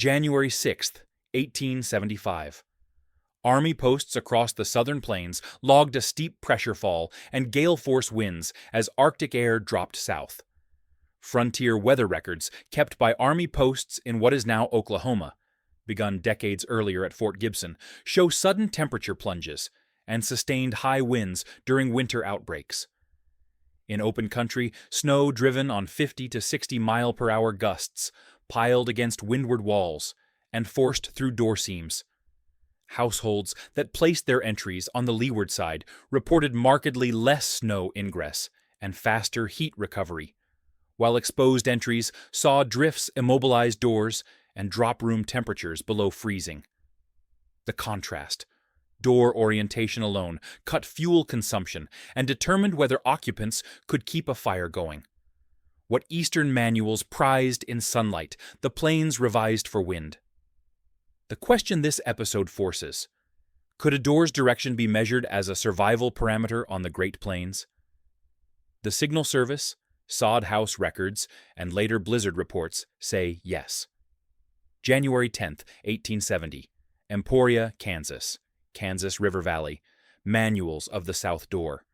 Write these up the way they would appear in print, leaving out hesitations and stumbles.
January 6th, 1875. Army posts across the southern plains logged a steep pressure fall and gale-force winds as Arctic air dropped south. Frontier weather records kept by Army posts in what is now Oklahoma, begun decades earlier at Fort Gibson, show sudden temperature plunges and sustained high winds during winter outbreaks. In open country, snow driven on 50 to 60 mile-per-hour gusts piled against windward walls and forced through door seams. Households that placed their entries on the leeward side reported markedly less snow ingress and faster heat recovery, while exposed entries saw drifts immobilize doors and drop room temperatures below freezing. The contrast, door orientation alone, cut fuel consumption and determined whether occupants could keep a fire going. What Eastern manuals prized in sunlight, the plains revised for wind. The question this episode forces: could a door's direction be measured as a survival parameter on the Great Plains? The Signal Service, sod house records, and later blizzard reports say yes. January 10, 1870, Emporia, Kansas, Kansas River Valley, Manuals of the South Door.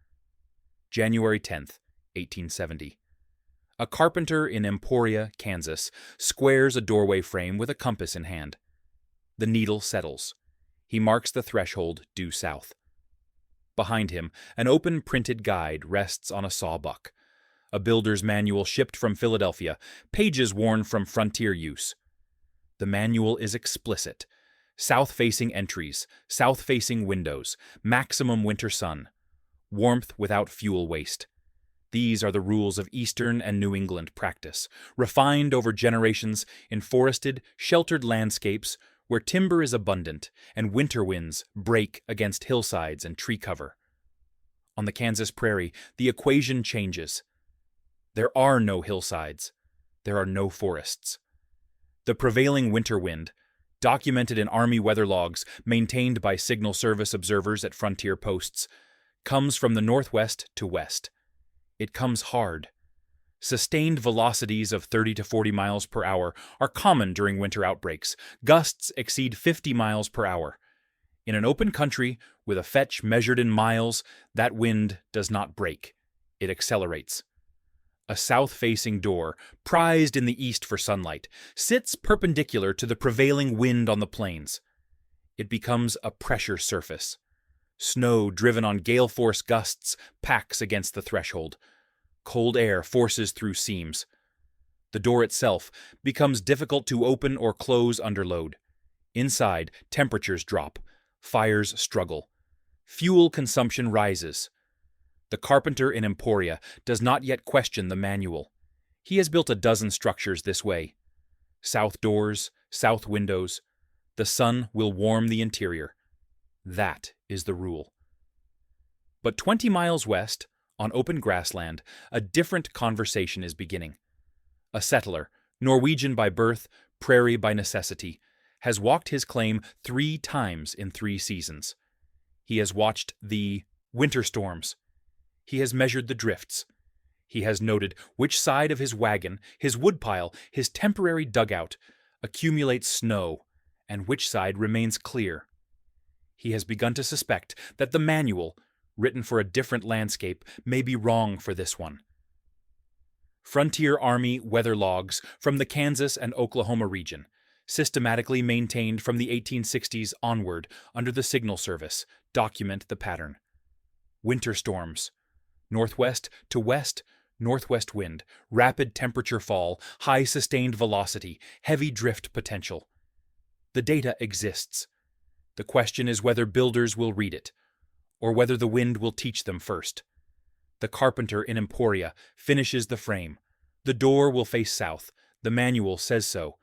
January 10, 1870. A carpenter in Emporia, Kansas, squares a doorway frame with a compass in hand. The needle settles. He marks the threshold due south. Behind him, an open printed guide rests on a sawbuck. A builder's manual shipped from Philadelphia, pages worn from frontier use. The manual is explicit. South-facing entries, south-facing windows, maximum winter sun, warmth without fuel waste. These are the rules of Eastern and New England practice, refined over generations in forested, sheltered landscapes where timber is abundant and winter winds break against hillsides and tree cover. On the Kansas prairie, the equation changes. There are no hillsides. There are no forests. The prevailing winter wind, documented in Army weather logs maintained by Signal Service observers at frontier posts, comes from the northwest to west. It comes hard. Sustained velocities of 30 to 40 miles per hour are common during winter outbreaks. Gusts exceed 50 miles per hour. In an open country, with a fetch measured in miles, that wind does not break. It accelerates. A south-facing door, prized in the east for sunlight, sits perpendicular to the prevailing wind on the plains. It becomes a pressure surface. Snow driven on gale-force gusts packs against the threshold. Cold air forces through seams. The door itself becomes difficult to open or close under load. Inside, temperatures drop. Fires struggle. Fuel consumption rises. The carpenter in Emporia does not yet question the manual. He has built a dozen structures this way. South doors, south windows. The sun will warm the interior. That is the rule. But 20 miles west, on open grassland, a different conversation is beginning. A settler, Norwegian by birth, Prairie by necessity, has walked his claim 3 times in 3 seasons. He has watched the winter storms. He has measured the drifts. He has noted which side of his wagon, his woodpile, his temporary dugout accumulates snow, and which side remains clear. He has begun to suspect that the manual, written for a different landscape, may be wrong for this one. Frontier Army weather logs from the Kansas and Oklahoma region, systematically maintained from the 1860s onward under the Signal Service, document the pattern. Winter storms. Northwest to west, northwest wind, rapid temperature fall, high sustained velocity, heavy drift potential. The data exists. The question is whether builders will read it, or whether the wind will teach them first. The carpenter in Emporia finishes the frame. The door will face south. The manual says so.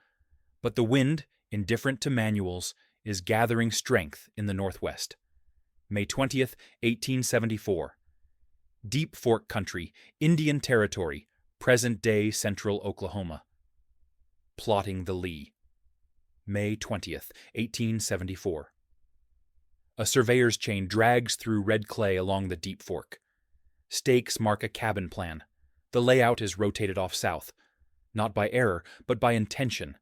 But the wind, indifferent to manuals, is gathering strength in the northwest. May 20th, 1874. Deep Fork Country, Indian Territory, present-day central Oklahoma. Plotting the Lee. May 20th, 1874. A surveyor's chain drags through red clay along the Deep Fork. Stakes mark a cabin plan. The layout is rotated off south, not by error, but by intention.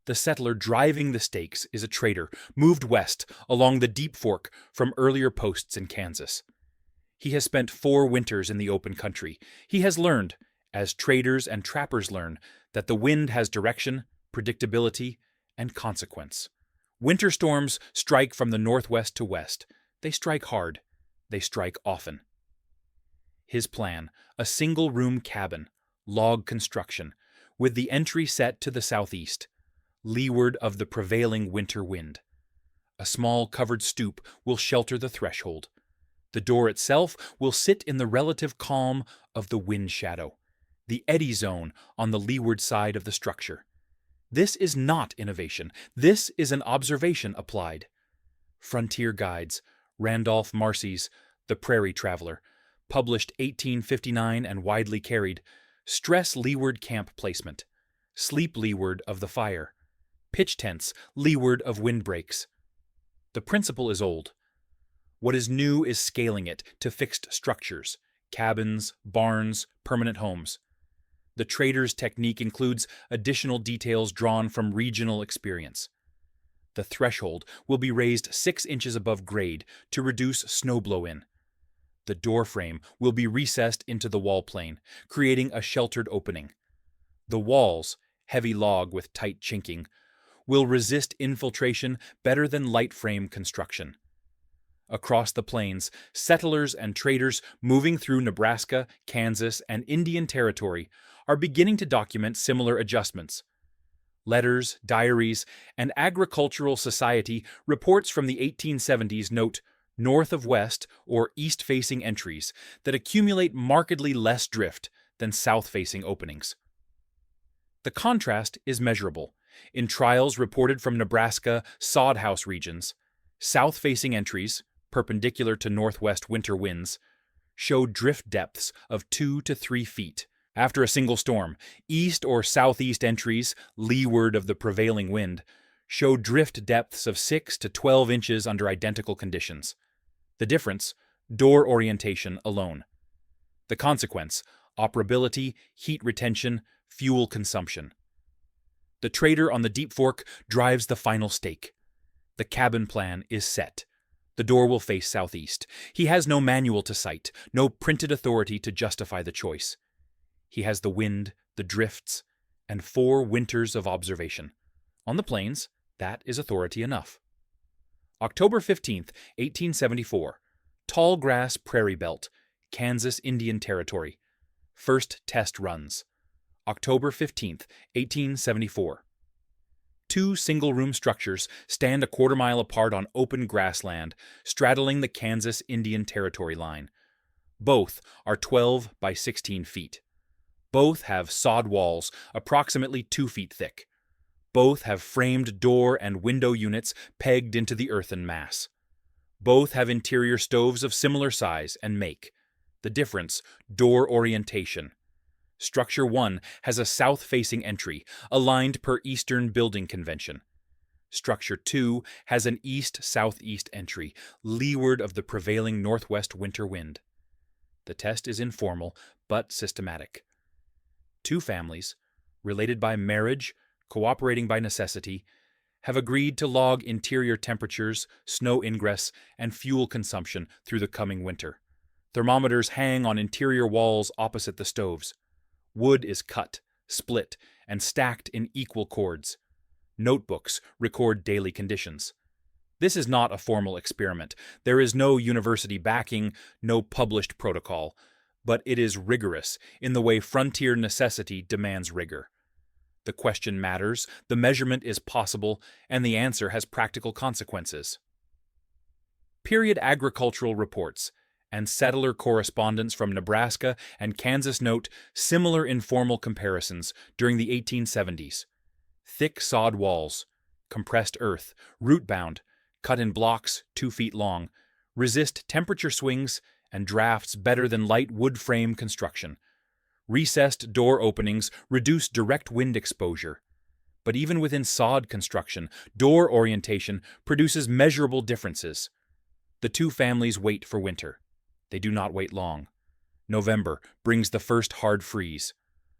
The settler driving the stakes is a trader, moved west along the Deep Fork from earlier posts in Kansas. He has spent 4 winters in the open country. He has learned, as traders and trappers learn, that the wind has direction, predictability, and consequence. Winter storms strike from the northwest to west. They strike hard. They strike often. His plan, a single-room cabin, log construction, with the entry set to the southeast, leeward of the prevailing winter wind. A small covered stoop will shelter the threshold. The door itself will sit in the relative calm of the wind shadow, the eddy zone on the leeward side of the structure. This is not innovation. This is an observation applied. Frontier Guides, Randolph Marcy's The Prairie Traveler, published 1859 and widely carried, stress leeward camp placement, sleep leeward of the fire, pitch tents leeward of windbreaks. The principle is old. What is new is scaling it to fixed structures, cabins, barns, permanent homes. The trader's technique includes additional details drawn from regional experience. The threshold will be raised 6 inches above grade to reduce snow blow-in. The door frame will be recessed into the wall plane, creating a sheltered opening. The walls, heavy log with tight chinking, will resist infiltration better than light frame construction. Across the plains, settlers and traders moving through Nebraska, Kansas, and Indian Territory are beginning to document similar adjustments. Letters, diaries, and Agricultural Society reports from the 1870s note north of west or east-facing entries that accumulate markedly less drift than south-facing openings. The contrast is measurable. In trials reported from Nebraska sod house regions, south-facing entries, perpendicular to northwest winter winds, showed drift depths of 2 to 3 feet. After a single storm, east or southeast entries, leeward of the prevailing wind, showed drift depths of 6 to 12 inches under identical conditions. The difference, door orientation alone. The consequence, operability, heat retention, fuel consumption. The trader on the Deep Fork drives the final stake. The cabin plan is set. The door will face southeast. He has no manual to cite, no printed authority to justify the choice. He has the wind, the drifts, and 4 winters of observation. On the plains, that is authority enough. October 15th, 1874. Tall Grass Prairie Belt, Kansas Indian Territory. First test runs. October 15th, 1874. 2 single-room structures stand a quarter-mile apart on open grassland, straddling the Kansas Indian Territory line. Both are 12 by 16 feet. Both have sod walls approximately 2 feet thick. Both have framed door and window units pegged into the earthen mass. Both have interior stoves of similar size and make. The difference, door orientation. Structure 1 has a south-facing entry, aligned per Eastern Building Convention. Structure 2 has an east-southeast entry, leeward of the prevailing northwest winter wind. The test is informal, but systematic. 2 families, related by marriage, cooperating by necessity, have agreed to log interior temperatures, snow ingress, and fuel consumption through the coming winter. Thermometers hang on interior walls opposite the stoves. Wood is cut, split, and stacked in equal cords. Notebooks record daily conditions. This is not a formal experiment. There is no university backing, no published protocol, but it is rigorous in the way frontier necessity demands rigor. The question matters, the measurement is possible, and the answer has practical consequences. Period agricultural reports and settler correspondence from Nebraska and Kansas note similar informal comparisons during the 1870s. Thick sod walls, compressed earth, root-bound, cut in blocks 2 feet long, resist temperature swings and drafts better than light wood frame construction. Recessed door openings reduce direct wind exposure. But even within sod construction, door orientation produces measurable differences. The 2 families wait for winter. They do not wait long. November brings the first hard freeze.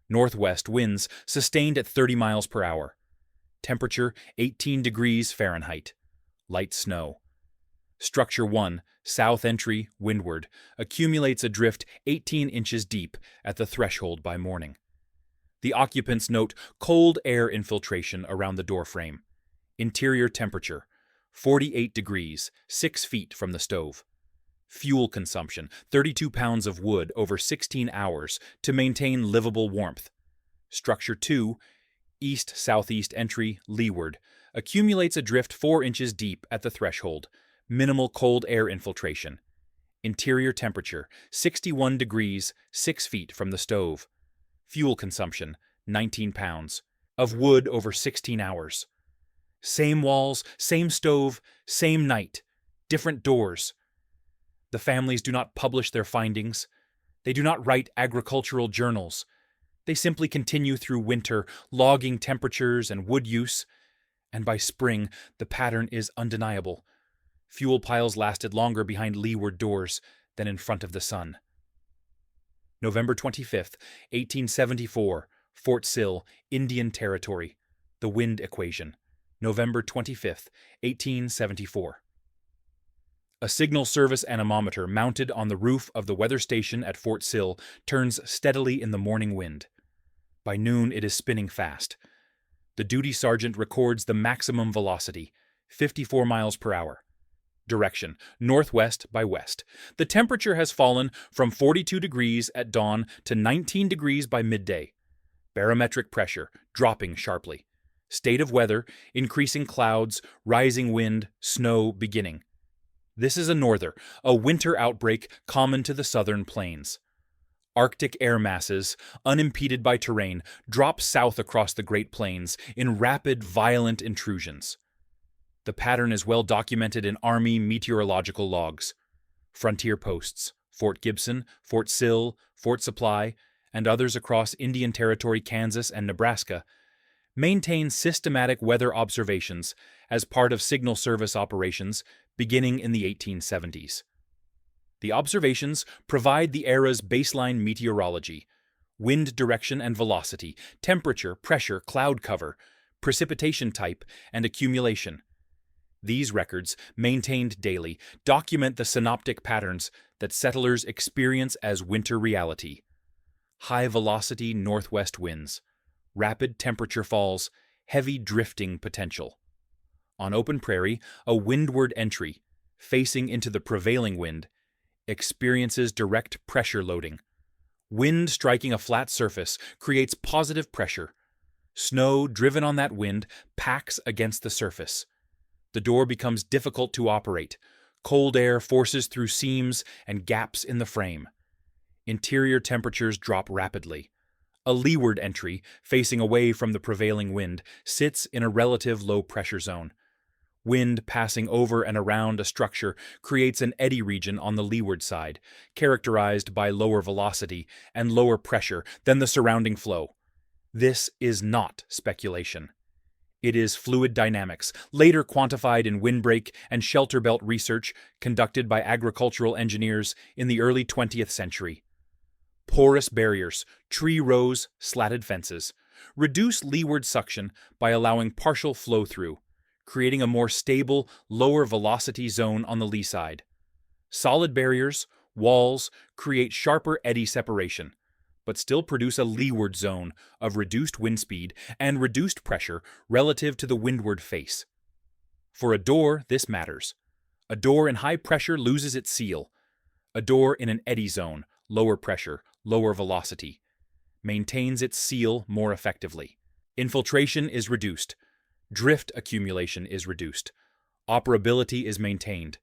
Northwest winds sustained at 30 miles per hour. Temperature 18 degrees Fahrenheit. Light snow. Structure 1, south entry, windward, accumulates a drift 18 inches deep at the threshold by morning. The occupants note cold air infiltration around the doorframe. Interior temperature 48 degrees, 6 feet from the stove. Fuel consumption 32 pounds of wood over 16 hours to maintain livable warmth. Structure 2, east-southeast entry, leeward, accumulates a drift 4 inches deep at the threshold. Minimal cold air infiltration. Interior temperature 61 degrees, 6 feet from the stove. Fuel consumption 19 pounds. Of wood over 16 hours. Same walls, same stove, same night. Different doors. The families do not publish their findings. They do not write agricultural journals. They simply continue through winter, logging temperatures and wood use. And by spring, the pattern is undeniable. Fuel piles lasted longer behind leeward doors than in front of the sun. November 25th, 1874, Fort Sill, Indian Territory. The wind equation. November 25th, 1874. A signal service anemometer mounted on the roof of the weather station at Fort Sill turns steadily in the morning wind. By noon, it is spinning fast. The duty sergeant records the maximum velocity, 54 miles per hour. Direction, northwest by west. The temperature has fallen from 42 degrees at dawn to 19 degrees by midday. Barometric pressure, dropping sharply. State of weather, increasing clouds, rising wind, snow beginning. This is a norther, a winter outbreak common to the southern plains. Arctic air masses, unimpeded by terrain, drop south across the Great Plains in rapid, violent intrusions. The pattern is well documented in Army meteorological logs. Frontier posts, Fort Gibson, Fort Sill, Fort Supply, and others across Indian Territory, Kansas, and Nebraska, maintain systematic weather observations as part of Signal Service operations beginning in the 1870s. The observations provide the era's baseline meteorology, wind direction and velocity, temperature, pressure, cloud cover, precipitation type, and accumulation. These records, maintained daily, document the synoptic patterns that settlers experience as winter reality. High-velocity northwest winds, rapid temperature falls, heavy drifting potential. On open prairie, a windward entry, facing into the prevailing wind, experiences direct pressure loading. Wind striking a flat surface creates positive pressure. Snow driven on that wind packs against the surface. The door becomes difficult to operate. Cold air forces through seams and gaps in the frame. Interior temperatures drop rapidly. A leeward entry, facing away from the prevailing wind, sits in a relative low-pressure zone. Wind passing over and around a structure creates an eddy region on the leeward side, characterized by lower velocity and lower pressure than the surrounding flow. This is not speculation. It is fluid dynamics, later quantified in windbreak and shelter belt research conducted by agricultural engineers in the early 20th century. Porous barriers, tree rows, slatted fences, reduce leeward suction by allowing partial flow-through, creating a more stable, lower velocity zone on the lee side. Solid barriers, walls, create sharper eddy separation, but still produce a leeward zone of reduced wind speed and reduced pressure relative to the windward face. For a door, this matters. A door in high pressure loses its seal. A door in an eddy zone, lower pressure, lower velocity, maintains its seal more effectively. Infiltration is reduced. Drift accumulation is reduced. Operability is maintained.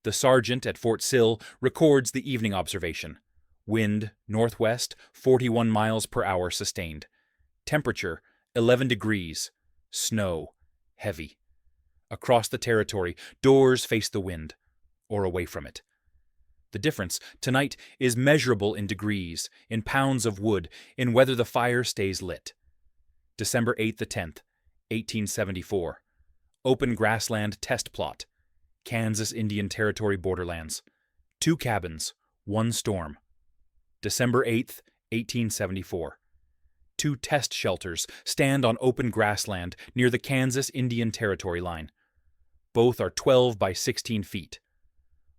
The sergeant at Fort Sill records the evening observation. Wind, northwest, 41 miles per hour sustained. Temperature, 11 degrees. Snow, heavy. Across the territory, doors face the wind, or away from it. The difference, tonight, is measurable in degrees, in pounds of wood, in whether the fire stays lit. December 8th to 10th, 1874. Open grassland test plot. Kansas Indian Territory borderlands. 2 cabins, 1 storm. December 8th, 1874. Two test shelters stand on open grassland near the Kansas Indian Territory line. Both are 12 by 16 feet.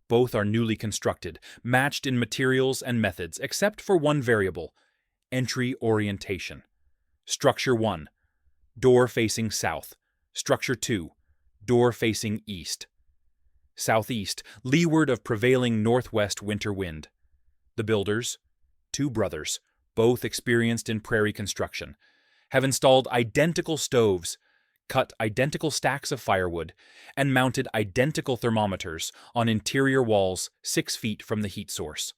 Both are newly constructed, matched in materials and methods, except for one variable: entry orientation. Structure 1, door facing south. Structure 2, door facing east. Southeast, leeward of prevailing northwest winter wind. The builders, two brothers, both experienced in prairie construction, have installed identical stoves, cut identical stacks of firewood, and mounted identical thermometers on interior walls 6 feet from the heat source.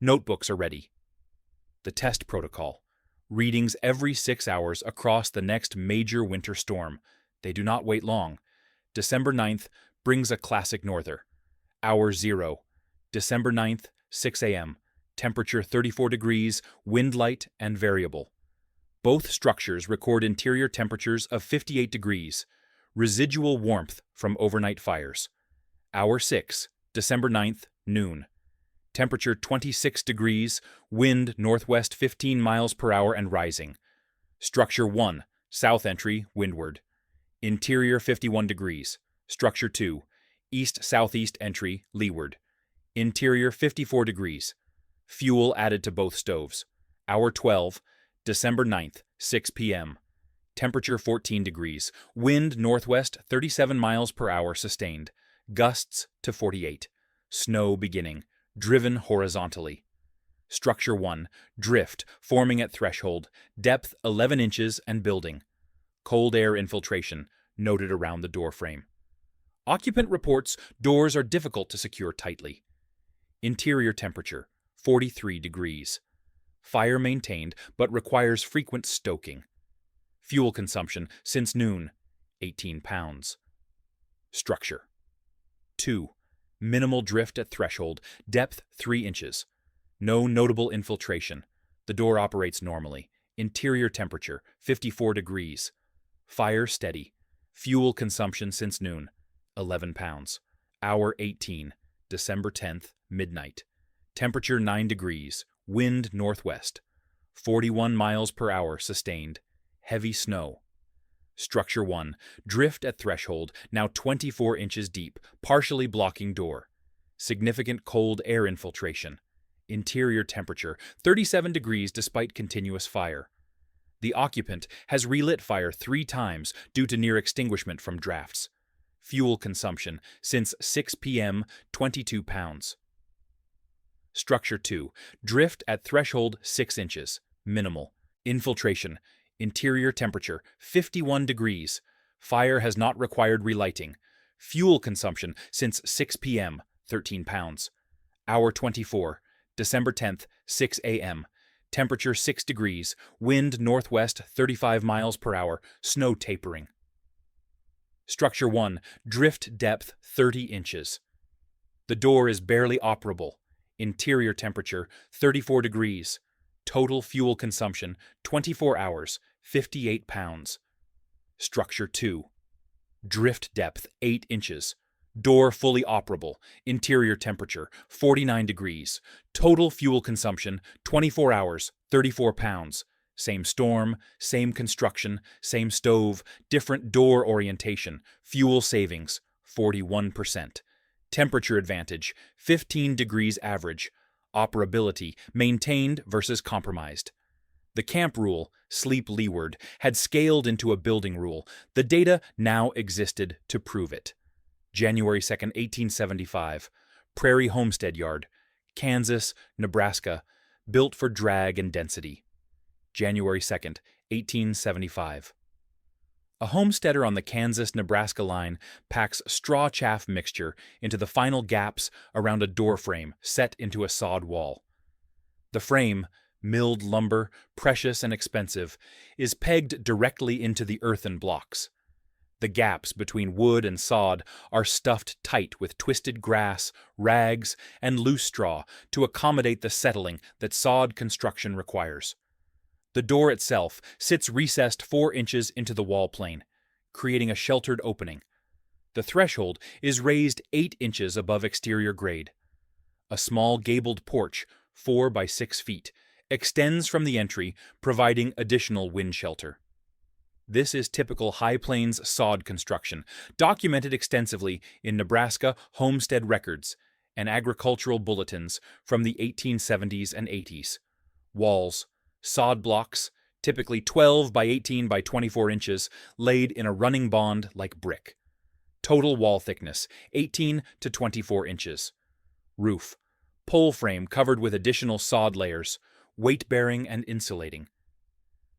Notebooks are ready. The test protocol: readings every 6 hours across the next major winter storm. They do not wait long. December 9th brings a classic norther. Hour 0, December 9th, 6 a.m., temperature 34 degrees, wind light and variable. Both structures record interior temperatures of 58 degrees, residual warmth from overnight fires. Hour 6, December 9th, noon. Temperature 26 degrees, wind northwest 15 miles per hour and rising. Structure 1, south entry, windward. Interior 51 degrees. Structure 2, east-southeast entry, leeward. Interior 54 degrees. Fuel added to both stoves. Hour 12, December 9th, 6 p.m. Temperature 14 degrees. Wind northwest 37 miles per hour sustained. Gusts to 48. Snow beginning. Driven horizontally. Structure 1, drift, forming at threshold. Depth 11 inches and building. Cold air infiltration, noted around the door frame. Occupant reports doors are difficult to secure tightly. Interior temperature, 43 degrees. Fire maintained, but requires frequent stoking. Fuel consumption since noon, 18 pounds. Structure 2. Minimal drift at threshold, depth 3 inches. No notable infiltration. The door operates normally. Interior temperature, 54 degrees. Fire steady. Fuel consumption since noon, 11 pounds. Hour 18, December 10th, midnight. Temperature 9 degrees, wind northwest. 41 miles per hour sustained. Heavy snow. Structure 1, drift at threshold, now 24 inches deep, partially blocking door. Significant cold air infiltration. Interior temperature, 37 degrees despite continuous fire. The occupant has relit fire 3 times due to near extinguishment from drafts. Fuel consumption since 6 p.m., 22 pounds. Structure 2, drift at threshold 6 inches, minimal. Infiltration, interior temperature 51 degrees. Fire has not required relighting. Fuel consumption since 6 p.m., 13 pounds. Hour 24, December 10th, 6 a.m. Temperature 6 degrees, wind northwest 35 miles per hour, snow tapering. Structure 1, drift depth 30 inches. The door is barely operable. Interior temperature 34 degrees. Total fuel consumption 24 hours, 58 pounds. Structure 2, drift depth 8 inches. Door fully operable. Interior temperature 49 degrees. Total fuel consumption 24 hours, 34 pounds. Same storm, same construction, same stove, different door orientation. Fuel savings 41%. Temperature advantage 15 degrees average. Operability maintained versus compromised. The camp rule, sleep leeward, had scaled into a building rule. The data now existed to prove it. January 2nd, 1875, Prairie Homestead Yard, Kansas, Nebraska, built for drag and density. January 2nd, 1875. A homesteader on the Kansas-Nebraska line packs straw chaff mixture into the final gaps around a door frame set into a sod wall. The frame, milled lumber, precious and expensive, is pegged directly into the earthen blocks. The gaps between wood and sod are stuffed tight with twisted grass, rags, and loose straw to accommodate the settling that sod construction requires. The door itself sits recessed 4 inches into the wall plane, creating a sheltered opening. The threshold is raised 8 inches above exterior grade. A small gabled porch, 4 by 6 feet, extends from the entry, providing additional wind shelter. This is typical High Plains sod construction, documented extensively in Nebraska homestead records and agricultural bulletins from the 1870s and 80s. Walls, sod blocks, typically 12 by 18 by 24 inches, laid in a running bond like brick. Total wall thickness, 18 to 24 inches. Roof, pole frame covered with additional sod layers, weight-bearing and insulating.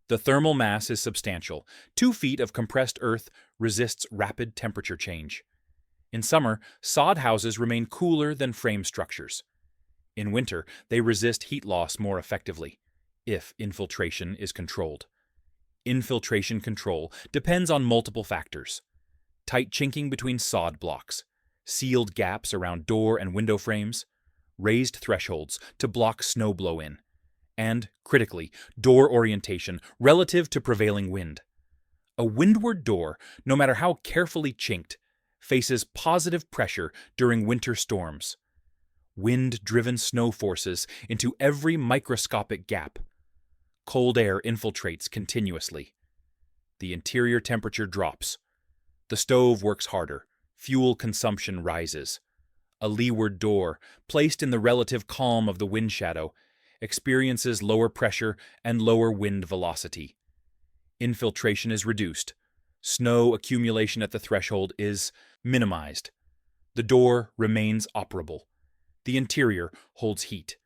The thermal mass is substantial. 2 feet of compressed earth resists rapid temperature change. In summer, sod houses remain cooler than frame structures. In winter, they resist heat loss more effectively, if infiltration is controlled. Infiltration control depends on multiple factors: tight chinking between sod blocks, sealed gaps around door and window frames, raised thresholds to block snow blow-in, and, critically, door orientation relative to prevailing wind. A windward door, no matter how carefully chinked, faces positive pressure during winter storms. Wind-driven snow forces into every microscopic gap. Cold air infiltrates continuously. The interior temperature drops. The stove works harder. Fuel consumption rises. A leeward door, placed in the relative calm of the wind shadow, experiences lower pressure and lower wind velocity. Infiltration is reduced. Snow accumulation at the threshold is minimized. The door remains operable. The interior holds heat.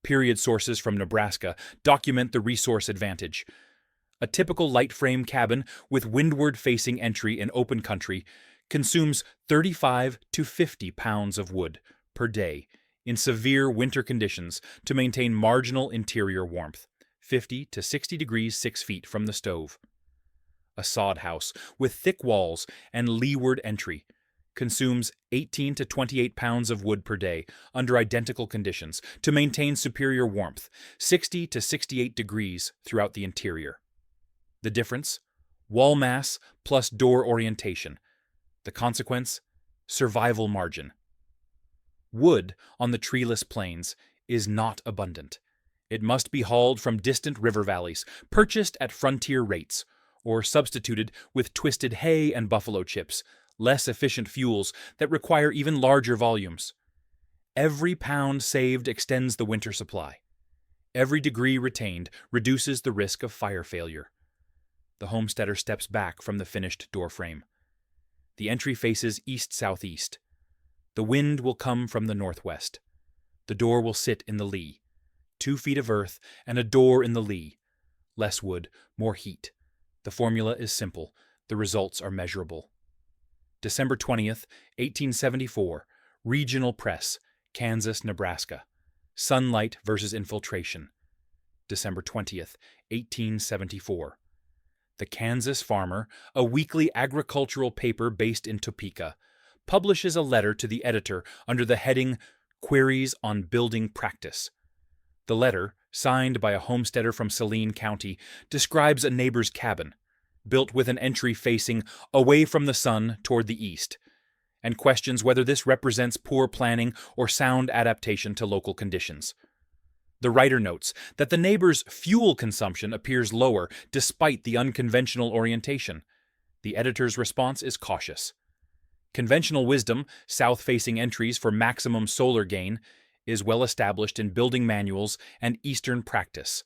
Period sources from Nebraska document the resource advantage. A typical light frame cabin with windward-facing entry in open country consumes 35 to 50 pounds of wood per day in severe winter conditions to maintain marginal interior warmth, 50 to 60 degrees 6 feet from the stove. A sod house with thick walls and leeward entry consumes 18 to 28 pounds of wood per day under identical conditions to maintain superior warmth, 60 to 68 degrees throughout the interior. The difference? Wall mass plus door orientation. The consequence? Survival margin. Wood on the treeless plains is not abundant. It must be hauled from distant river valleys, purchased at frontier rates, or substituted with twisted hay and buffalo chips, less efficient fuels that require even larger volumes. Every pound saved extends the winter supply. Every degree retained reduces the risk of fire failure. The homesteader steps back from the finished doorframe. The entry faces east-southeast. The wind will come from the northwest. The door will sit in the lee. 2 feet of earth and a door in the lee. Less wood, more heat. The formula is simple. The results are measurable. December 20th, 1874. Regional Press, Kansas, Nebraska. Sunlight versus infiltration. December 20th, 1874. The Kansas Farmer, a weekly agricultural paper based in Topeka, publishes a letter to the editor under the heading Queries on Building Practice. The letter, signed by a homesteader from Saline County, describes a neighbor's cabin, built with an entry facing away from the sun toward the east, and questions whether this represents poor planning or sound adaptation to local conditions. The writer notes that the neighbor's fuel consumption appears lower despite the unconventional orientation. The editor's response is cautious. Conventional wisdom, south-facing entries for maximum solar gain, is well established in building manuals and Eastern practice.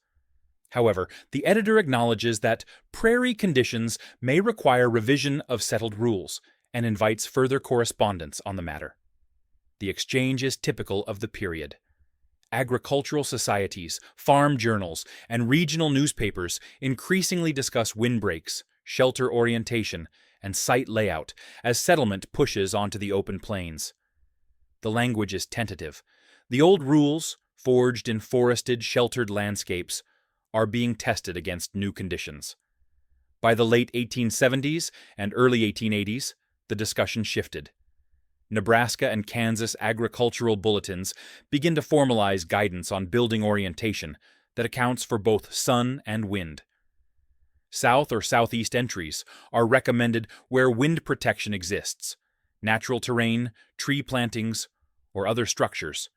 However, the editor acknowledges that prairie conditions may require revision of settled rules and invites further correspondence on the matter. The exchange is typical of the period. Agricultural societies, farm journals, and regional newspapers increasingly discuss windbreaks, shelter orientation, and site layout as settlement pushes onto the open plains. The language is tentative. The old rules, forged in forested, sheltered landscapes, are being tested against new conditions. By the late 1870s and early 1880s, the discussion shifted. Nebraska and Kansas agricultural bulletins begin to formalize guidance on building orientation that accounts for both sun and wind. South or southeast entries are recommended where wind protection exists, natural terrain, tree plantings, or other structures.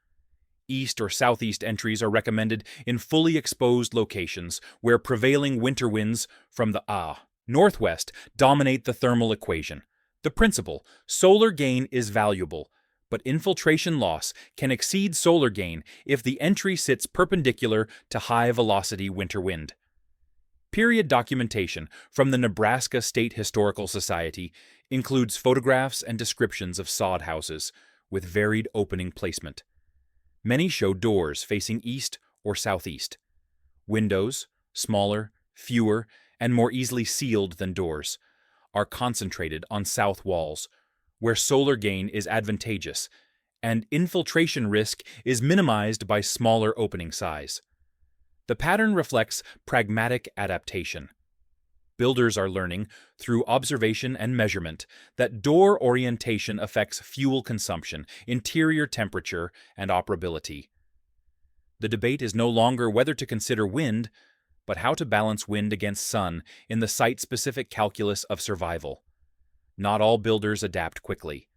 East or southeast entries are recommended in fully exposed locations where prevailing winter winds from the northwest dominate the thermal equation. The principle, solar gain is valuable, but infiltration loss can exceed solar gain if the entry sits perpendicular to high-velocity winter wind. Period documentation from the Nebraska State Historical Society includes photographs and descriptions of sod houses with varied opening placement. Many show doors facing east or southeast. Windows, smaller, fewer, and more easily sealed than doors, are concentrated on south walls, where solar gain is advantageous, and infiltration risk is minimized by smaller opening size. The pattern reflects pragmatic adaptation. Builders are learning, through observation and measurement, that door orientation affects fuel consumption, interior temperature, and operability. The debate is no longer whether to consider wind, but how to balance wind against sun in the site-specific calculus of survival. Not all builders adapt quickly.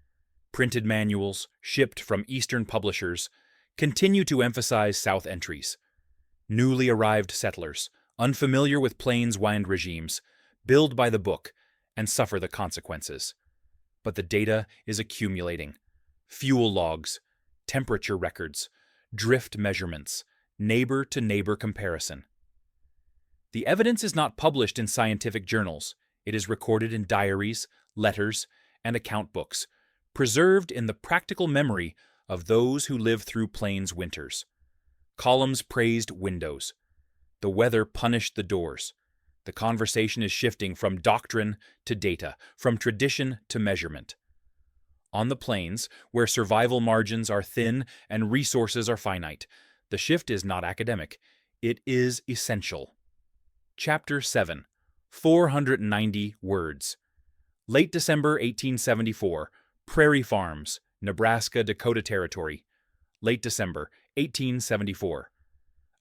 Printed manuals, shipped from Eastern publishers, continue to emphasize south entries. Newly arrived settlers, unfamiliar with plains wind regimes, build by the book and suffer the consequences. But the data is accumulating. Fuel logs, temperature records, drift measurements, neighbor-to-neighbor comparison. The evidence is not published in scientific journals. It is recorded in diaries, letters, and account books, preserved in the practical memory of those who live through plains winters. Columns praised windows. The weather punished the doors. The conversation is shifting from doctrine to data, from tradition to measurement. On the plains, where survival margins are thin and resources are finite, the shift is not academic. It is essential. Chapter 7. 490 words. Late December 1874. Prairie Farms, Nebraska Dakota Territory. Late December 1874.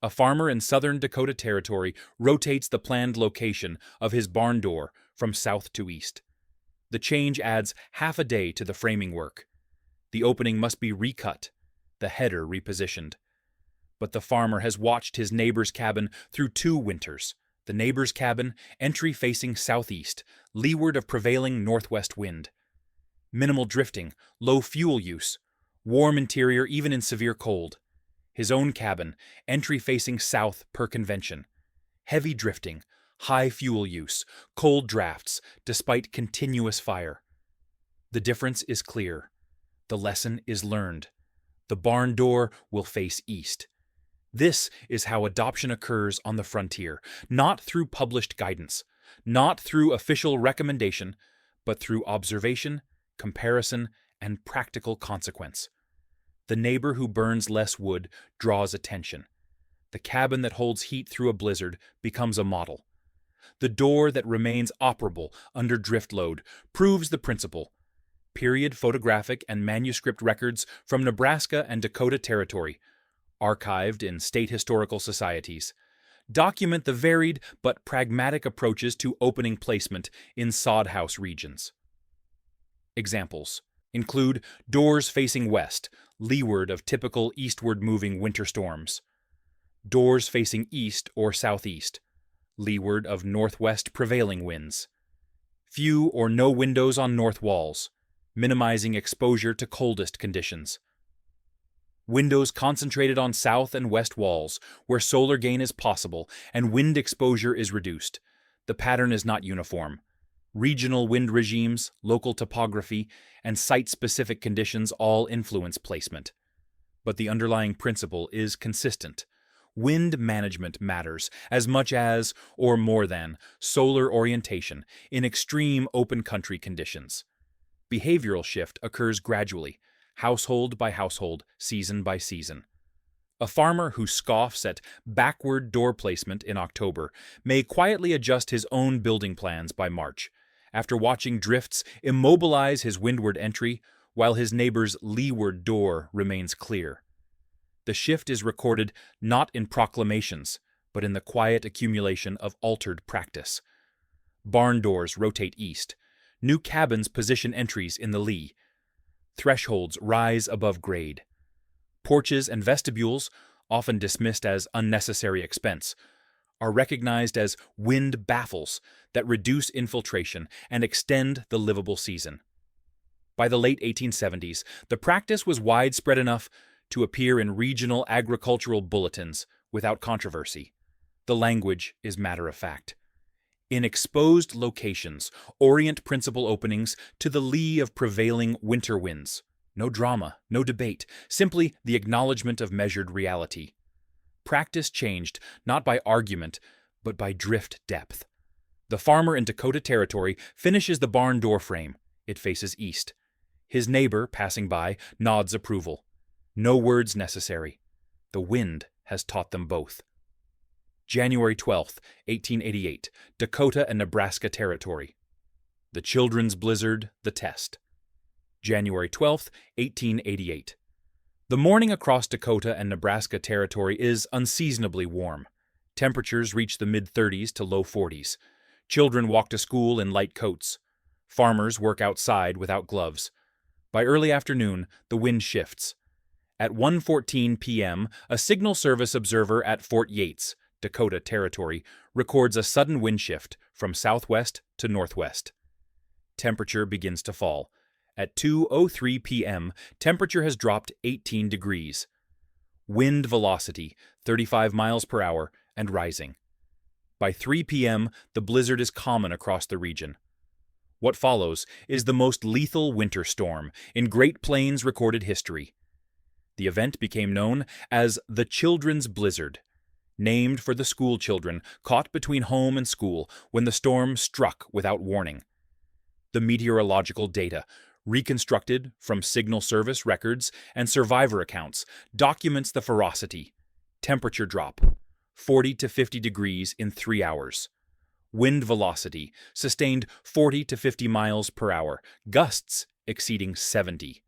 A farmer in southern Dakota Territory rotates the planned location of his barn door from south to east. The change adds half a day to the framing work. The opening must be recut, the header repositioned. But the farmer has watched his neighbor's cabin through 2 winters. The neighbor's cabin, entry facing southeast, leeward of prevailing northwest wind. Minimal drifting, low fuel use, warm interior even in severe cold. His own cabin, entry facing south per convention. Heavy drifting, high fuel use, cold drafts, despite continuous fire. The difference is clear. The lesson is learned. The barn door will face east. This is how adoption occurs on the frontier, not through published guidance, not through official recommendation, but through observation, comparison, and practical consequence. The neighbor who burns less wood draws attention. The cabin that holds heat through a blizzard becomes a model. The door that remains operable under drift load proves the principle. Period photographic and manuscript records from Nebraska and Dakota Territory, archived in state historical societies, document the varied but pragmatic approaches to opening placement in sod house regions. Examples include doors facing west, leeward of typical eastward-moving winter storms. Doors facing east or southeast, leeward of northwest prevailing winds. Few or no windows on north walls, minimizing exposure to coldest conditions. Windows concentrated on south and west walls, where solar gain is possible and wind exposure is reduced. The pattern is not uniform. Regional wind regimes, local topography, and site-specific conditions all influence placement. But the underlying principle is consistent. Wind management matters as much as, or more than, solar orientation in extreme open country conditions. Behavioral shift occurs gradually, household by household, season by season. A farmer who scoffs at backward door placement in October may quietly adjust his own building plans by March, after watching drifts immobilize his windward entry while his neighbor's leeward door remains clear. The shift is recorded not in proclamations, but in the quiet accumulation of altered practice. Barn doors rotate east. New cabins position entries in the lee. Thresholds rise above grade. Porches and vestibules, often dismissed as unnecessary expense, are recognized as wind baffles that reduce infiltration and extend the livable season. By the late 1870s, the practice was widespread enough to appear in regional agricultural bulletins without controversy. The language is matter of fact. In exposed locations, orient principal openings to the lee of prevailing winter winds. No drama, no debate, simply the acknowledgement of measured reality. Practice changed not by argument, but by drift depth. The farmer in Dakota Territory finishes the barn door frame. It faces east. His neighbor, passing by, nods approval. No words necessary. The wind has taught them both. January 12, 1888, Dakota and Nebraska Territory. The Children's Blizzard, the test. January 12, 1888. The morning across Dakota and Nebraska Territory is unseasonably warm. Temperatures reach the mid-30s to low 40s. Children walk to school in light coats. Farmers work outside without gloves. By early afternoon, the wind shifts. At 1:14 p.m., a Signal Service observer at Fort Yates, Dakota Territory, records a sudden wind shift from southwest to northwest. Temperature begins to fall. At 2:03 p.m., temperature has dropped 18 degrees. Wind velocity, 35 miles per hour, and rising. By 3 p.m., the blizzard is common across the region. What follows is the most lethal winter storm in Great Plains recorded history. The event became known as the Children's Blizzard, named for the school children caught between home and school when the storm struck without warning. The meteorological data, reconstructed from Signal Service records and survivor accounts, documents the ferocity. Temperature drop, 40 to 50 degrees in 3 hours. Wind velocity, sustained 40 to 50 miles per hour, gusts exceeding 70.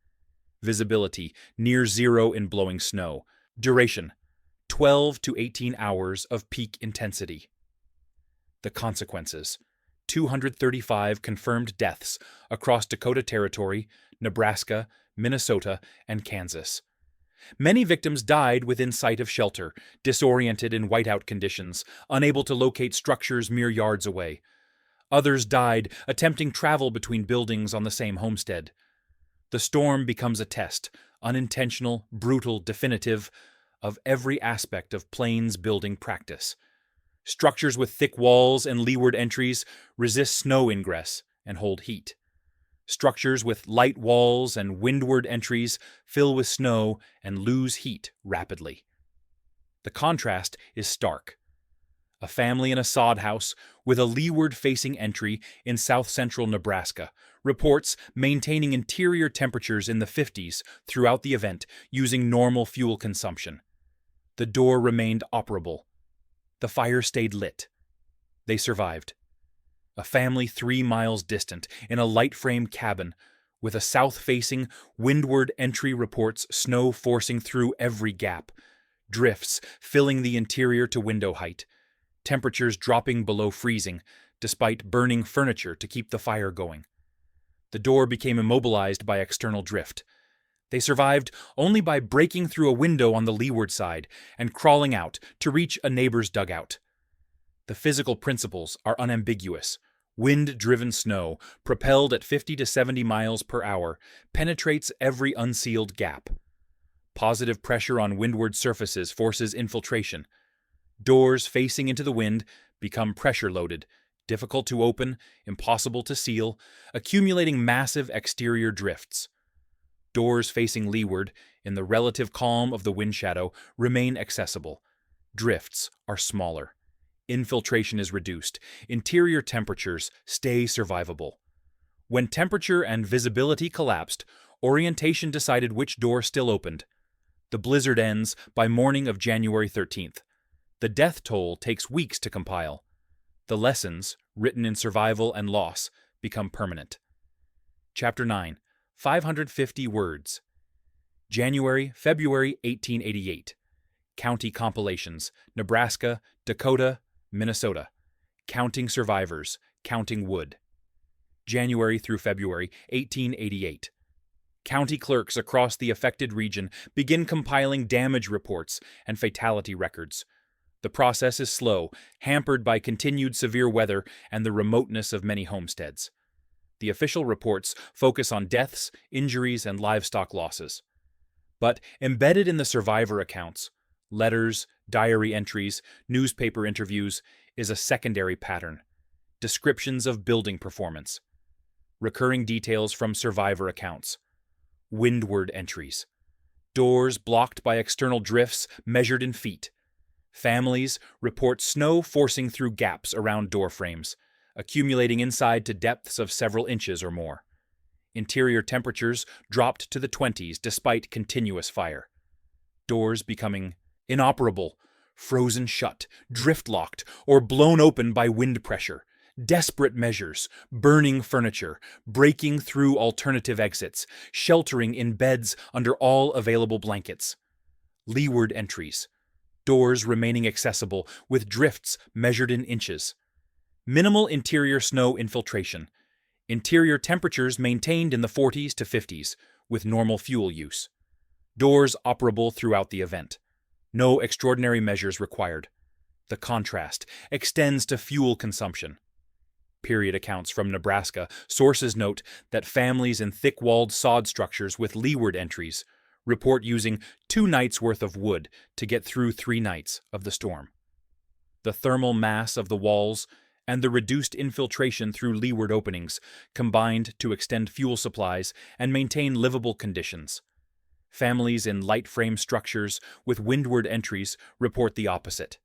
Visibility, near zero in blowing snow. Duration, 12 to 18 hours of peak intensity. The consequences, 235 confirmed deaths across Dakota Territory, Nebraska, Minnesota, and Kansas. Many victims died within sight of shelter, disoriented in whiteout conditions, unable to locate structures mere yards away. Others died attempting travel between buildings on the same homestead. The storm becomes a test, unintentional, brutal, definitive, of every aspect of plains building practice. Structures with thick walls and leeward entries resist snow ingress and hold heat. Structures with light walls and windward entries fill with snow and lose heat rapidly. The contrast is stark. A family in a sod house with a leeward-facing entry in south-central Nebraska reports maintaining interior temperatures in the 50s throughout the event using normal fuel consumption. The door remained operable. The fire stayed lit. They survived. A family 3 miles distant in a light-frame cabin with a south-facing, windward entry reports snow forcing through every gap, drifts filling the interior to window height, temperatures dropping below freezing despite burning furniture to keep the fire going. The door became immobilized by external drift. They survived only by breaking through a window on the leeward side and crawling out to reach a neighbor's dugout. The physical principles are unambiguous. Wind-driven snow, propelled at 50 to 70 miles per hour, penetrates every unsealed gap. Positive pressure on windward surfaces forces infiltration. Doors facing into the wind become pressure-loaded, difficult to open, impossible to seal, accumulating massive exterior drifts. Doors facing leeward, in the relative calm of the wind shadow, remain accessible. Drifts are smaller. Infiltration is reduced. Interior temperatures stay survivable. When temperature and visibility collapsed, orientation decided which door still opened. The blizzard ends by morning of January 13th. The death toll takes weeks to compile. The lessons, written in survival and loss, become permanent. Chapter 9. 550 words. January, February 1888. County compilations. Nebraska, Dakota, Minnesota. Counting survivors. Counting wood. January through February 1888. County clerks across the affected region begin compiling damage reports and fatality records. The process is slow, hampered by continued severe weather and the remoteness of many homesteads. The official reports focus on deaths, injuries, and livestock losses. But embedded in the survivor accounts, letters, diary entries, newspaper interviews, is a secondary pattern: descriptions of building performance. Recurring details from survivor accounts. Windward entries. Doors blocked by external drifts measured in feet. Families report snow forcing through gaps around door frames, accumulating inside to depths of several inches or more. Interior temperatures dropped to the 20s despite continuous fire. Doors becoming inoperable, frozen shut, drift-locked, or blown open by wind pressure. Desperate measures, burning furniture, breaking through alternative exits, sheltering in beds under all available blankets. Leeward entries. Doors remaining accessible with drifts measured in inches. Minimal interior snow infiltration. Interior temperatures maintained in the 40s to 50s, with normal fuel use. Doors operable throughout the event. No extraordinary measures required. The contrast extends to fuel consumption. Period accounts from Nebraska sources note that families in thick-walled sod structures with leeward entries report using 2 nights' worth of wood to get through 3 nights of the storm. The thermal mass of the walls and the reduced infiltration through leeward openings combined to extend fuel supplies and maintain livable conditions. Families in light-frame structures with windward entries report the opposite: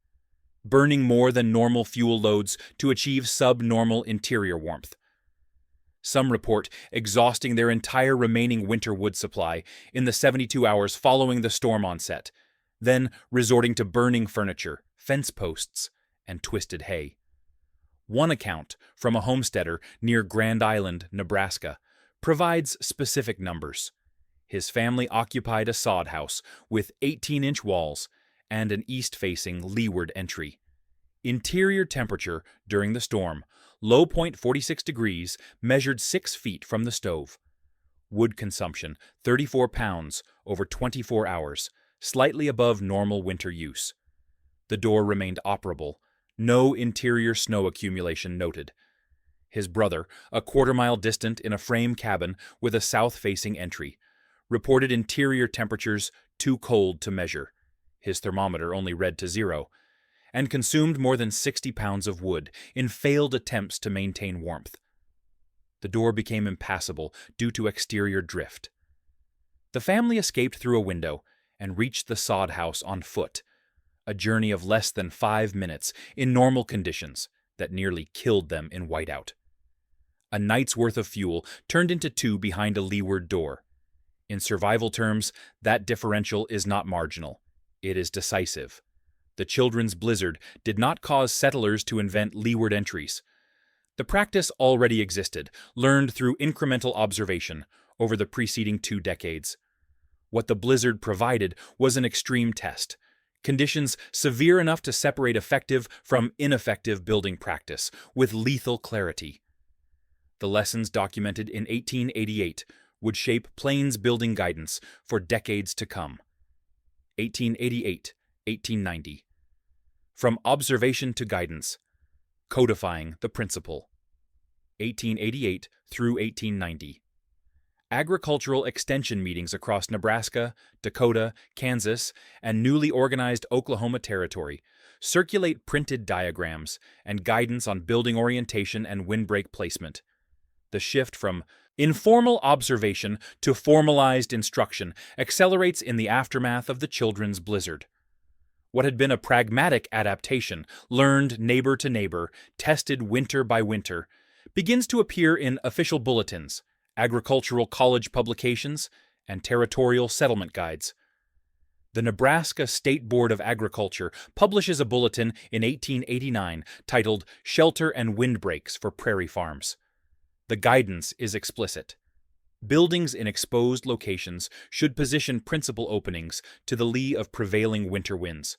burning more than normal fuel loads to achieve subnormal interior warmth. Some report exhausting their entire remaining winter wood supply in the 72 hours following the storm onset, then resorting to burning furniture, fence posts, and twisted hay. One account from a homesteader near Grand Island, Nebraska, provides specific numbers. His family occupied a sod house with 18-inch walls and an east-facing leeward entry. Interior temperature during the storm, low point 46 degrees, measured 6 feet from the stove. Wood consumption, 34 pounds over 24 hours, slightly above normal winter use. The door remained operable. No interior snow accumulation noted. His brother, a quarter-mile distant in a frame cabin with a south-facing entry, reported interior temperatures too cold to measure. His thermometer only read to 0, and consumed more than 60 pounds of wood in failed attempts to maintain warmth. The door became impassable due to exterior drift. The family escaped through a window and reached the sod house on foot, a journey of less than 5 minutes in normal conditions that nearly killed them in whiteout. A night's worth of fuel turned into 2 behind a leeward door. In survival terms, that differential is not marginal. It is decisive. The children's blizzard did not cause settlers to invent leeward entries. The practice already existed, learned through incremental observation over the preceding 2 decades. What the blizzard provided was an extreme test, conditions severe enough to separate effective from ineffective building practice with lethal clarity. The lessons documented in 1888 would shape Plains building guidance for decades to come. 1888-1890. From observation to guidance, codifying the principle. 1888 through 1890. Agricultural extension meetings across Nebraska, Dakota, Kansas, and newly organized Oklahoma Territory circulate printed diagrams and guidance on building orientation and windbreak placement. The shift from informal observation to formalized instruction accelerates in the aftermath of the children's blizzard. What had been a pragmatic adaptation, learned neighbor to neighbor, tested winter by winter, begins to appear in official bulletins, agricultural college publications, and territorial settlement guides. The Nebraska State Board of Agriculture publishes a bulletin in 1889 titled Shelter and Windbreaks for Prairie Farms. The guidance is explicit. Buildings in exposed locations should position principal openings to the lee of prevailing winter winds.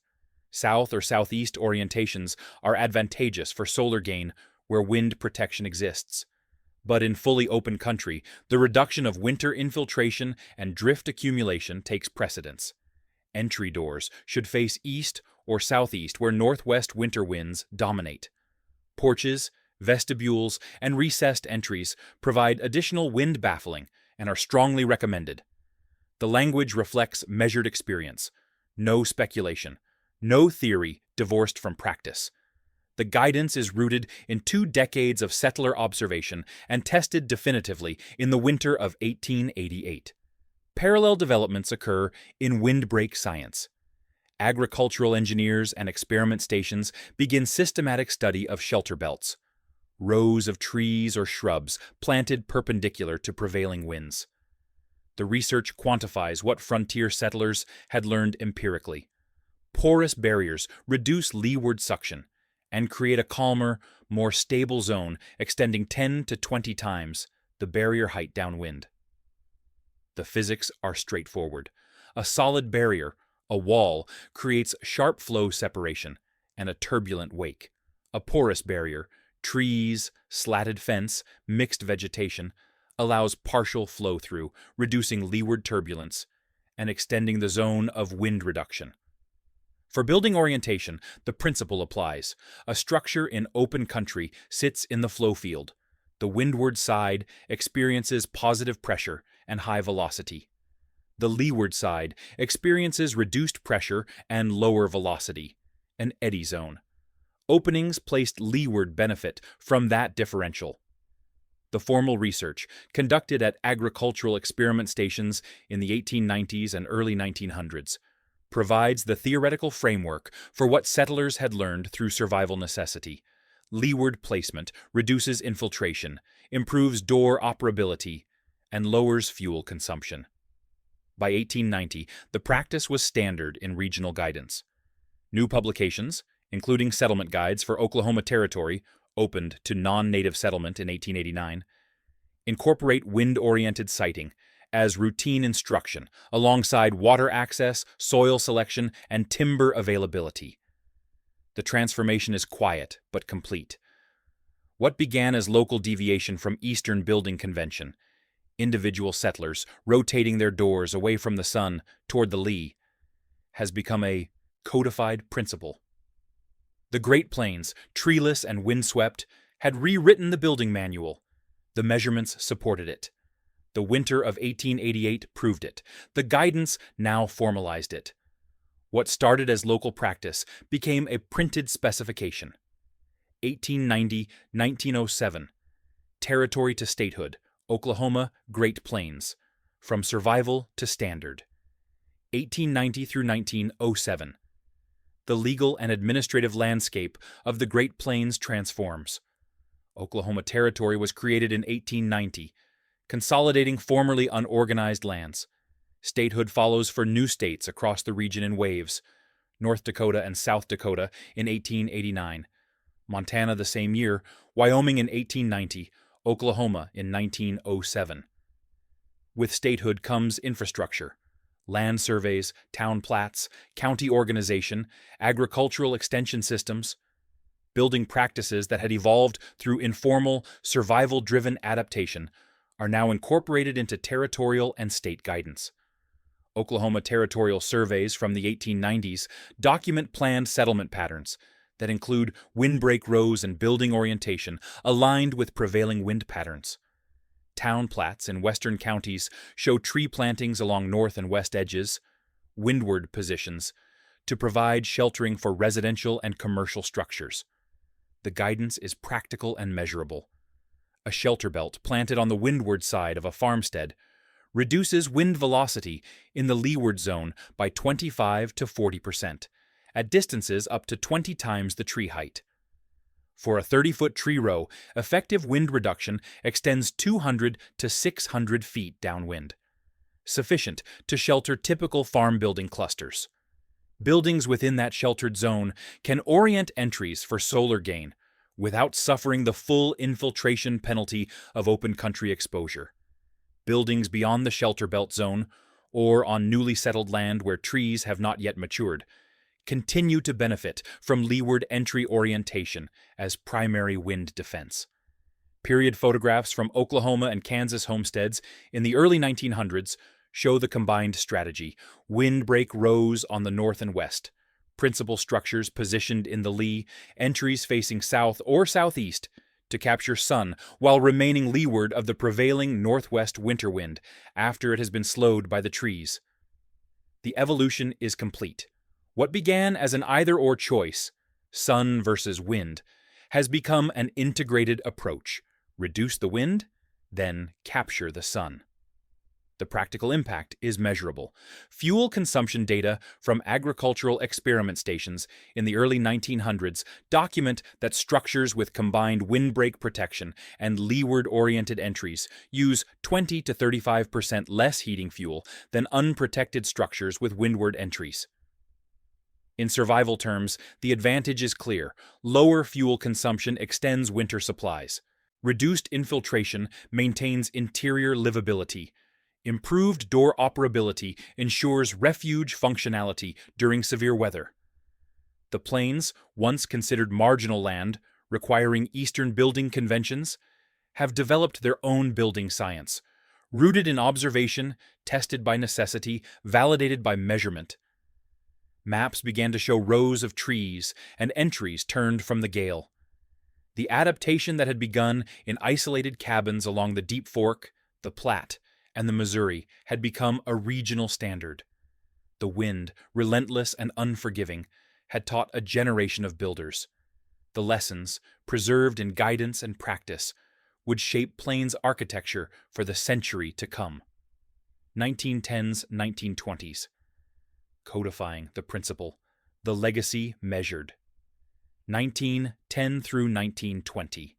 South or southeast orientations are advantageous for solar gain where wind protection exists. But in fully open country, the reduction of winter infiltration and drift accumulation takes precedence. Entry doors should face east or southeast where northwest winter winds dominate. Porches, vestibules, and recessed entries provide additional wind baffling and are strongly recommended. The language reflects measured experience, no speculation, no theory divorced from practice. The guidance is rooted in 2 decades of settler observation and tested definitively in the winter of 1888. Parallel developments occur in windbreak science. Agricultural engineers and experiment stations begin systematic study of shelter belts, rows of trees or shrubs planted perpendicular to prevailing winds. The research quantifies what frontier settlers had learned empirically. Porous barriers reduce leeward suction and create a calmer, more stable zone extending 10 to 20 times the barrier height downwind. The physics are straightforward. A solid barrier, a wall, creates sharp flow separation and a turbulent wake. A porous barrier, trees, slatted fence, mixed vegetation, allows partial flow-through, reducing leeward turbulence and extending the zone of wind reduction. For building orientation, the principle applies. A structure in open country sits in the flow field. The windward side experiences positive pressure and high velocity. The leeward side experiences reduced pressure and lower velocity, an eddy zone. Openings placed leeward benefit from that differential. The formal research, conducted at agricultural experiment stations in the 1890s and early 1900s, provides the theoretical framework for what settlers had learned through survival necessity. Leeward placement reduces infiltration, improves door operability, and lowers fuel consumption. By 1890, the practice was standard in regional guidance. New publications, including settlement guides for Oklahoma Territory, opened to non-native settlement in 1889, incorporate wind-oriented siting as routine instruction alongside water access, soil selection, and timber availability. The transformation is quiet but complete. What began as local deviation from Eastern building convention, individual settlers rotating their doors away from the sun toward the lee, has become a codified principle. The Great Plains, treeless and windswept, had rewritten the building manual. The measurements supported it. The winter of 1888 proved it. The guidance now formalized it. What started as local practice became a printed specification. 1890-1907, Territory to Statehood, Oklahoma Great Plains, From Survival to Standard. 1890 through 1907, the legal and administrative landscape of the Great Plains transforms. Oklahoma Territory was created in 1890, consolidating formerly unorganized lands. Statehood follows for new states across the region in waves, North Dakota and South Dakota in 1889, Montana the same year, Wyoming in 1890, Oklahoma in 1907. With statehood comes infrastructure, land surveys, town plats, county organization, agricultural extension systems. Building practices that had evolved through informal, survival-driven adaptation are now incorporated into territorial and state guidance. Oklahoma territorial surveys from the 1890s document planned settlement patterns that include windbreak rows and building orientation aligned with prevailing wind patterns. Town plats in western counties show tree plantings along north and west edges, windward positions, to provide sheltering for residential and commercial structures. The guidance is practical and measurable. A shelter belt planted on the windward side of a farmstead reduces wind velocity in the leeward zone by 25 to 40%, at distances up to 20 times the tree height. For a 30-foot tree row, effective wind reduction extends 200 to 600 feet downwind, sufficient to shelter typical farm building clusters. Buildings within that sheltered zone can orient entries for solar gain without suffering the full infiltration penalty of open country exposure. Buildings beyond the shelter belt zone, or on newly settled land where trees have not yet matured, continue to benefit from leeward entry orientation as primary wind defense. Period photographs from Oklahoma and Kansas homesteads in the early 1900s show the combined strategy: windbreak rows on the north and west, principal structures positioned in the lee, entries facing south or southeast to capture sun while remaining leeward of the prevailing northwest winter wind after it has been slowed by the trees. The evolution is complete. What began as an either-or choice, sun versus wind, has become an integrated approach: reduce the wind, then capture the sun. The practical impact is measurable. Fuel consumption data from agricultural experiment stations in the early 1900s document that structures with combined windbreak protection and leeward-oriented entries use 20 to 35% less heating fuel than unprotected structures with windward entries. In survival terms, the advantage is clear. Lower fuel consumption extends winter supplies. Reduced infiltration maintains interior livability. Improved door operability ensures refuge functionality during severe weather. The plains, once considered marginal land, requiring Eastern building conventions, have developed their own building science, rooted in observation, tested by necessity, validated by measurement. Maps began to show rows of trees and entries turned from the gale. The adaptation that had begun in isolated cabins along the Deep Fork, the Platte, and the Missouri had become a regional standard. The wind, relentless and unforgiving, had taught a generation of builders. The lessons, preserved in guidance and practice, would shape plains architecture for the century to come. 1910s, 1920s. Codifying the principle, the legacy measured. 1910 through 1920.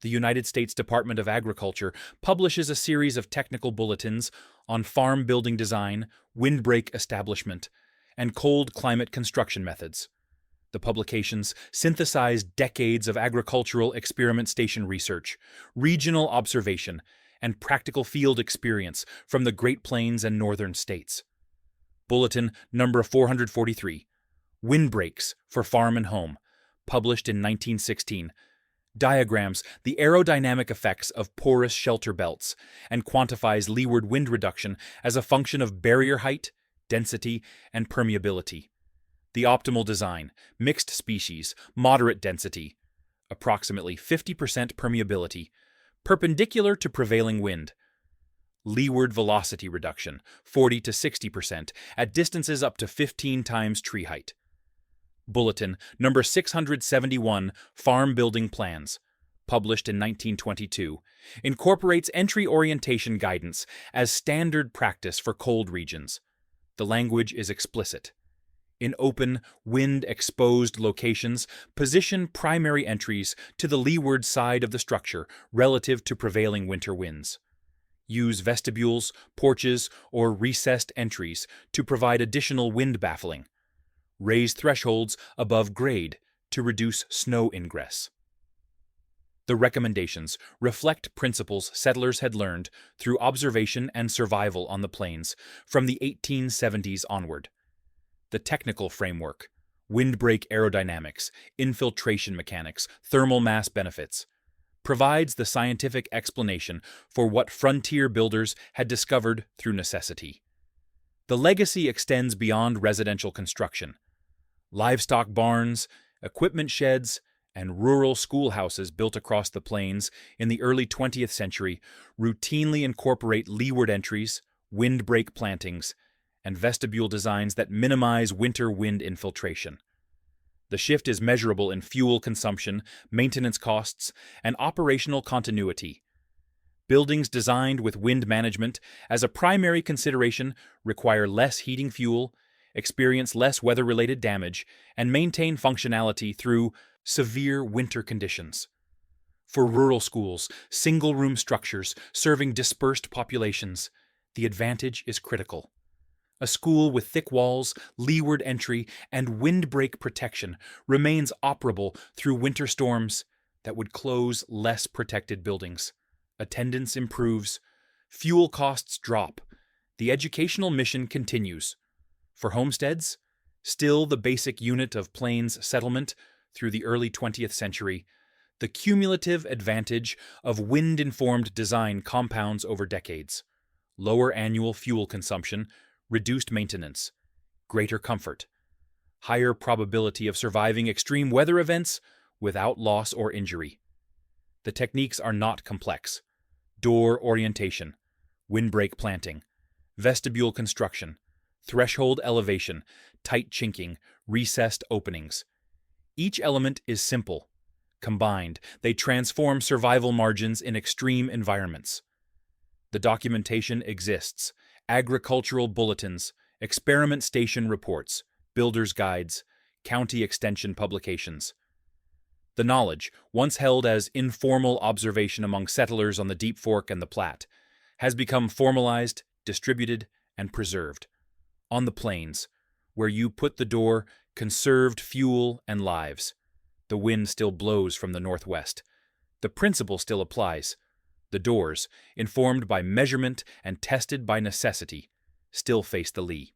The United States Department of Agriculture publishes a series of technical bulletins on farm building design, windbreak establishment, and cold climate construction methods. The publications synthesize decades of agricultural experiment station research, regional observation, and practical field experience from the Great Plains and northern states. Bulletin number 443, Windbreaks for Farm and Home, published in 1916, diagrams the aerodynamic effects of porous shelter belts and quantifies leeward wind reduction as a function of barrier height, density, and permeability. The optimal design: mixed species, moderate density, approximately 50% permeability, perpendicular to prevailing wind. Leeward velocity reduction, 40 to 60%, at distances up to 15 times tree height. Bulletin number 671, Farm Building Plans, published in 1922, incorporates entry orientation guidance as standard practice for cold regions. The language is explicit. In open, wind-exposed locations, position primary entries to the leeward side of the structure relative to prevailing winter winds. Use vestibules, porches, or recessed entries to provide additional wind baffling. Raise thresholds above grade to reduce snow ingress. The recommendations reflect principles settlers had learned through observation and survival on the plains from the 1870s onward. The technical framework: windbreak aerodynamics, infiltration mechanics, thermal mass benefits, provides the scientific explanation for what frontier builders had discovered through necessity. The legacy extends beyond residential construction. Livestock barns, equipment sheds, and rural schoolhouses built across the plains in the early 20th century routinely incorporate leeward entries, windbreak plantings, and vestibule designs that minimize winter wind infiltration. The shift is measurable in fuel consumption, maintenance costs, and operational continuity. Buildings designed with wind management as a primary consideration require less heating fuel, experience less weather-related damage, and maintain functionality through severe winter conditions. For rural schools, single-room structures serving dispersed populations, the advantage is critical. A school with thick walls, leeward entry, and windbreak protection remains operable through winter storms that would close less protected buildings. Attendance improves, fuel costs drop, the educational mission continues. For homesteads, still the basic unit of plains settlement through the early 20th century, The cumulative advantage of wind-informed design compounds over decades. Lower annual fuel consumption, reduced maintenance, greater comfort, higher probability of surviving extreme weather events without loss or injury. The techniques are not complex. Door orientation, windbreak planting, vestibule construction, threshold elevation, tight chinking, recessed openings. Each element is simple. Combined, they transform survival margins in extreme environments. The documentation exists: agricultural bulletins, experiment station reports, builder's guides, county extension publications. The knowledge, once held as informal observation among settlers on the Deep Fork and the Platte, has become formalized, distributed, and preserved. On the plains, where you put the door, conserved fuel and lives. The wind still blows from the northwest. The principle still applies. The doors, informed by measurement and tested by necessity, still face the lee.